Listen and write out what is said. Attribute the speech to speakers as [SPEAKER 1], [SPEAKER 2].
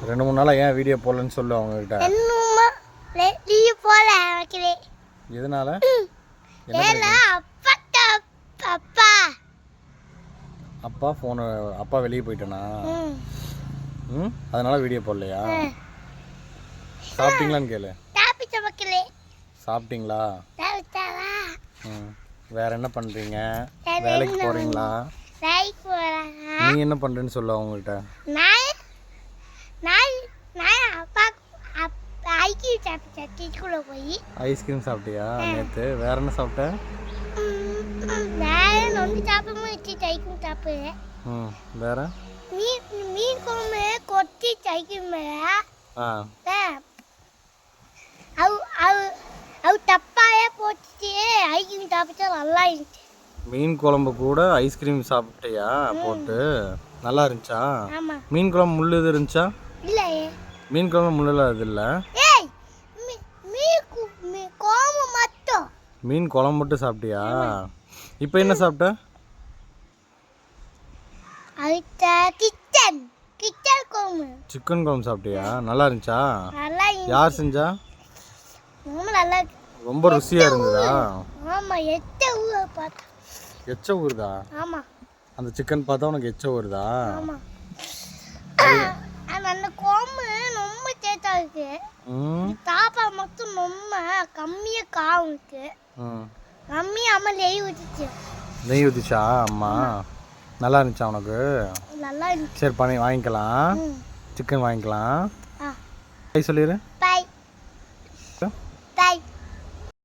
[SPEAKER 1] 2-3 நாளாக ஏன் வீடியோ போடலன்னு சொல்லு அவங்ககிட்ட. எதனால? அப்பா ஃபோனு அப்பா வெளியே போயிட்டேனா? அதனால வீடியோ போடலையா? சாப்பிட்டீங்களான்னு கேளு. சாப்பிட்டீங்களா? வேற என்ன பண்றீங்க? வேலைக்கு போறீங்களா? நீ என்ன பண்றேன்னு சொல்லு அவங்ககிட்ட. ஐஸ்கிரீம் சாப்பிட்டியா நேற்று? வேற என்ன சாப்பிட்ட? வேற
[SPEAKER 2] மீன் குழம்பு கொட்டி தப்பாயே போட்டு ஐஸ்கிரீம் சாப்பிட்டா நல்லா இருந்துச்சு.
[SPEAKER 1] மீன் குழம்பு கூட ஐஸ்கிரீம் சாப்பிட்டியா போட்டு? நல்லா இருந்துச்சா? மீன் குழம்பு முள்ளு இது இருந்துச்சா?
[SPEAKER 2] இல்லையே.
[SPEAKER 1] மீன் குழம்பு முள்ளெல்லாம் இது இல்லை. மீன் குழம்பு மட்டும் சாப்பிட்டியா? இப்போ என்ன சாப்பிட்ட? சிக்கன் குழம்பு சாப்பிட்டியா? நல்லா இருந்துச்சா? யார் செஞ்சா? ரொம்ப ருசியா இருந்ததா? எச்ச ஊறுதா? அந்த சிக்கன் பார்த்தா உனக்கு எச்ச ஊறுதா?
[SPEAKER 2] அந்த குழம்பு ரொம்ப டேஸ்டா இருக்கு. சாப்பாடு மட்டும் ரொம்ப கம்மியா காரம் இருக்கு. கம்மியா அம்மா நெய்
[SPEAKER 1] ஊற்றிச்சா அம்மா? நல்லா இருந்துச்சா உனக்கு?
[SPEAKER 2] நல்லா இருந்துச்சு.
[SPEAKER 1] சரி பண்ணி வாங்கிக்கலாம். சிக்கன் வாங்கிக்கலாம். சொல்லிடு.